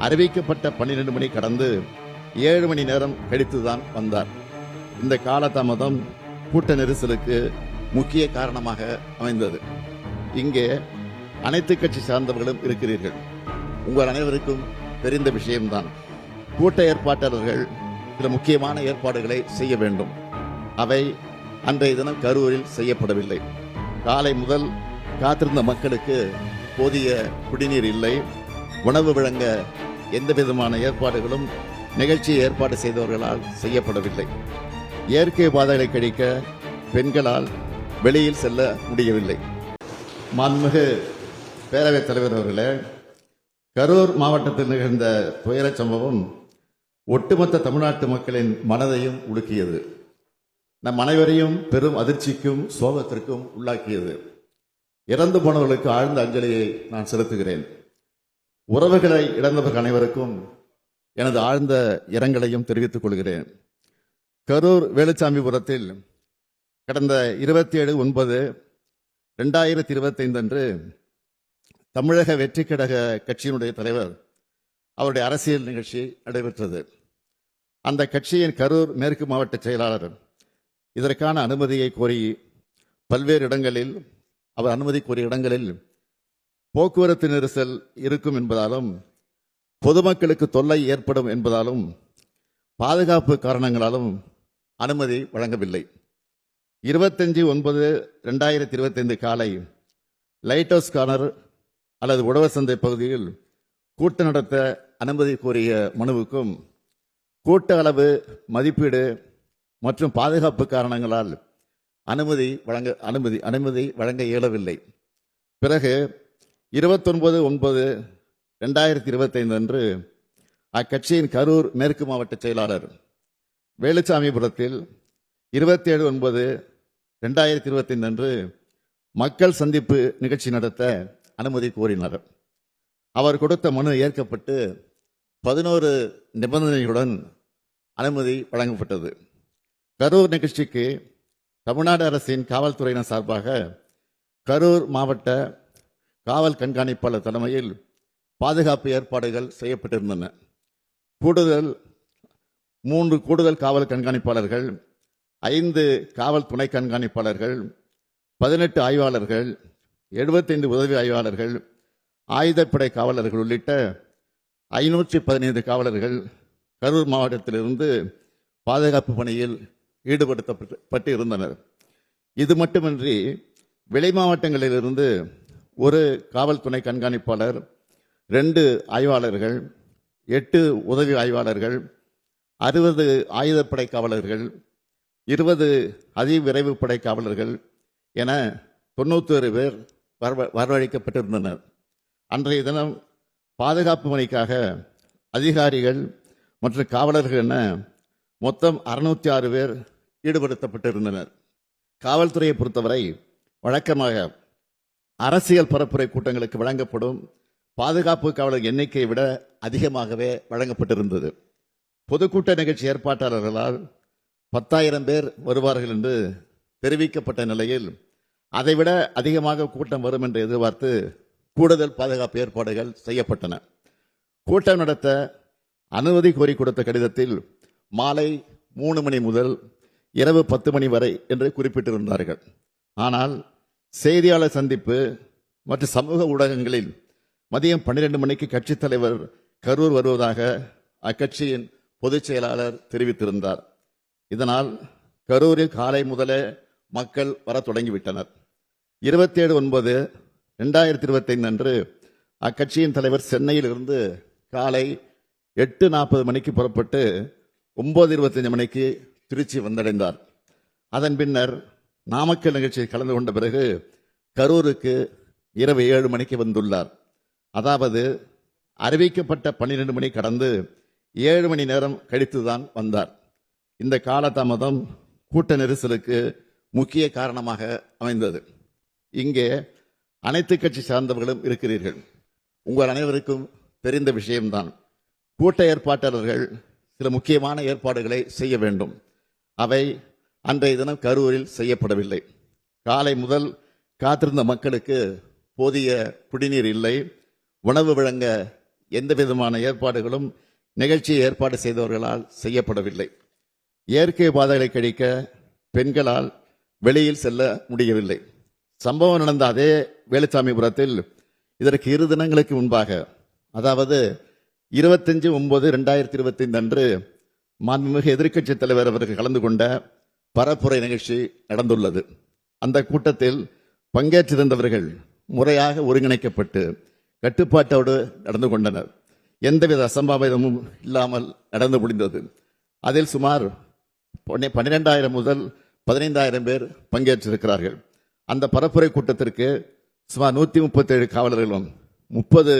அறிவிக்கப்பட்ட 12 மணி கடந்து 7 மணி நேரம் கழித்துதான் வந்தார். இந்த காலதாமதம் கூட்ட நெரிசலுக்கு முக்கிய காரணமாக அமைந்தது. இங்கே அனைத்து கட்சி சார்ந்தவர்களும் இருக்கிறீர்கள். உங்கள் அனைவருக்கும் தெரிந்த விஷயம்தான். கூட்ட ஏற்பாட்டாளர்கள் சில முக்கியமான ஏற்பாடுகளை செய்ய வேண்டும். அவை அன்றைய தினம் கரூரில் செய்யப்படவில்லை. காலை முதல் காத்திருந்த மக்களுக்கு போதிய குடிநீர் இல்லை. உணவு வழங்க எந்த விதமான ஏற்பாடுகளும் நிகழ்ச்சியை ஏற்பாடு செய்தவர்களால் செய்யப்படவில்லை. இயற்கை பாதைகளை கழிக்க பெண்களால் வெளியில் செல்ல முடியவில்லை. மாண்புமிகு பேரவைத் தலைவர் அவர்களே, கரூர் மாவட்டத்தில் நிகழ்ந்த துயரச் சம்பவம் ஒட்டுமொத்த தமிழ்நாட்டு மக்களின் மனதையும் உலுக்கியது. நம் அனைவரையும் பெரும் அதிர்ச்சிக்கும் சோகத்திற்கும் உள்ளாக்கியது. இறந்து போனவர்களுக்கு ஆழ்ந்த அஞ்சலியை நான் செலுத்துகிறேன். உறவுகளை இழந்தவர்கள் அனைவருக்கும் எனது ஆழ்ந்த இரங்கலையும் தெரிவித்துக் கொள்கிறேன். கரூர் வேலுச்சாமிபுரத்தில் கடந்த 27/9/2025 அன்று தமிழக வெற்றி கழக கட்சியினுடைய தலைவர் அவருடைய அரசியல் நிகழ்ச்சி நடைபெற்றது. அந்த கட்சியின் கரூர் மேற்கு மாவட்ட செயலாளர் இதற்கான அனுமதியை கோரி பல்வேறு இடங்களில் அவர் அனுமதி கோரிய இடங்களில் போக்குவரத்து நெரிசல் இருக்கும் என்பதாலும் பொதுமக்களுக்கு தொல்லை ஏற்படும் என்பதாலும் பாதுகாப்பு காரணங்களாலும் அனுமதி வழங்கவில்லை. 25/9/2025 காலை லைட் ஹவுஸ் கார்னர் அல்லது உழவர் சந்தை பகுதியில் கூட்டம் நடத்த அனுமதி கோரிய மனுவுக்கும் கூட்ட அளவு மதிப்பீடு மற்றும் பாதுகாப்பு காரணங்களால் அனுமதி வழங்க இயலவில்லை. பிறகு 29/9/2025 அன்று அக்கட்சியின் கரூர் மேற்கு மாவட்ட செயலாளர் வேலுச்சாமிபுரத்தில் 27/9/2025 அன்று மக்கள் சந்திப்பு நிகழ்ச்சி நடத்த அனுமதி கோரினார். அவர் கொடுத்த மனு ஏற்கப்பட்டு 11 நிபந்தனைகளுடன் அனுமதி வழங்கப்பட்டது. கரூர் நிகழ்ச்சிக்கு தமிழ்நாடு அரசின் காவல்துறையினர் சார்பாக கரூர் மாவட்ட காவல் கண்காணிப்பாளர் தலைமையில் பாதுகாப்பு ஏற்பாடுகள் செய்யப்பட்டிருந்தன. 3 கூடுதல் காவல் கண்காணிப்பாளர்கள், 5 காவல் துணை கண்காணிப்பாளர்கள், 18 ஆய்வாளர்கள், 75 உதவி ஆய்வாளர்கள், ஆயுதப்படை காவலர்கள் உள்ளிட்ட 515 காவலர்கள் கரூர் மாவட்டத்திலிருந்து பாதுகாப்பு பணியில் ஈடுபடுத்தப்பட்டு இருந்தனர். இது மட்டுமின்றி வெளி மாவட்டங்களிலிருந்து 1 காவல் துணை கண்காணிப்பாளர், 2 ஆய்வாளர்கள், 8 உதவி ஆய்வாளர்கள், 60 ஆயுதப்படை காவலர்கள், 20 அதிவிரைவு படை காவலர்கள் என 91 பேர் வரவழைக்கப்பட்டிருந்தனர். அன்றைய தினம் பாதுகாப்பு பணிக்காக அதிகாரிகள் மற்றும் காவலர்கள் என மொத்தம் 606 பேர் ஈடுபடுத்தப்பட்டிருந்தனர். காவல்துறையை பொறுத்தவரை வழக்கமாக அரசியல் பரப்புரை கூட்டங்களுக்கு வழங்கப்படும் பாதுகாப்பு காவலர் எண்ணிக்கையை விட அதிகமாகவே வழங்கப்பட்டிருந்தது. பொதுக்கூட்ட நிகழ்ச்சி ஏற்பாட்டாளர்களால் 10,000 பேர் வருவார்கள் என்று தெரிவிக்கப்பட்ட நிலையில் அதைவிட அதிகமாக கூட்டம் வரும் என்று எதிர்பார்த்து கூடுதல் பாதுகாப்பு ஏற்பாடுகள் செய்யப்பட்டன. கூட்டம் நடத்த அனுமதி கோரி கொடுத்த கடிதத்தில் மாலை 3 மணி முதல் இரவு 10 மணி வரை என்று குறிப்பிட்டிருந்தார்கள். ஆனால் செய்தியாளர் சந்திப்பு மற்றும் சமூக ஊடகங்களில் மதியம் 12 மணிக்கு கட்சித் தலைவர் கரூர் வருவதாக அக்கட்சியின் பொதுச் செயலாளர் தெரிவித்திருந்தார். இதனால் கரூரில் காலை முதலே மக்கள் வர தொடங்கிவிட்டனர். 27/9/2025 அன்று அக்கட்சியின் தலைவர் சென்னையில் இருந்து காலை 8:40 மணிக்கு புறப்பட்டு 9:25 மணிக்கு திருச்சி வந்தடைந்தார். அதன் பின்னர் நாமக்கல் நிகழ்ச்சியில் கலந்து கொண்ட பிறகு கரூருக்கு இரவு 7 மணிக்கு வந்துள்ளார். அதாவது அறிவிக்கப்பட்ட 12 மணி கடந்து 7 மணி நேரம் கழித்துதான் வந்தார். இந்த காலதாமதம் கூட்ட நெரிசலுக்கு முக்கிய காரணமாக அமைந்தது. இங்கே அனைத்து கட்சி சார்ந்தவர்களும் இருக்கிறீர்கள். உங்கள் அனைவருக்கும் தெரிந்த விஷயம்தான். கூட்ட ஏற்பாட்டாளர்கள் சில முக்கியமான ஏற்பாடுகளை செய்ய வேண்டும். அவை அன்றைய தினம் கரூரில் செய்யப்படவில்லை. காலை முதல் காத்திருந்த மக்களுக்கு போதிய குடிநீர் இல்லை. உணவு வழங்க எந்த விதமான ஏற்பாடுகளும் நிகழ்ச்சியை ஏற்பாடு செய்தவர்களால் செய்யப்படவில்லை. இயற்கை பாதைகளை கழிக்க பெண்களால் வெளியில் செல்ல முடியவில்லை. சம்பவம் நடந்த அதே வேலுச்சாமிபுரத்தில் இதற்கு 2 தினங்களுக்கு முன்பாக, அதாவது 25/9/2025 அன்று மாண்புமிகு எதிர்க்கட்சி தலைவர் அவர்கள் கலந்து கொண்ட பரப்புரை நிகழ்ச்சி நடந்துள்ளது. அந்த கூட்டத்தில் பங்கேற்றிருந்தவர்கள் முறையாக ஒருங்கிணைக்கப்பட்டு கட்டுப்பாட்டோடு நடந்து கொண்டனர். எந்தவித அசம்பாவிதமும் இல்லாமல் நடந்து முடிந்தது. அதில் சுமார் 12,000 முதல் 15,000 பேர் பங்கேற்றிருக்கிறார்கள். அந்த பரப்புரை கூட்டத்திற்கு சுமார் 137 காவலர்களும் 30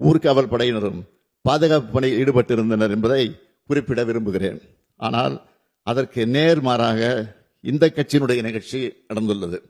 ஊர்காவல் படையினரும் பாதுகாப்பு பணியில் ஈடுபட்டிருந்தனர் என்பதை குறிப்பிட விரும்புகிறேன். ஆனால் அதற்கு நேர்மாறாக இந்த கட்சியினுடைய நிகழ்ச்சி நடந்துள்ளது.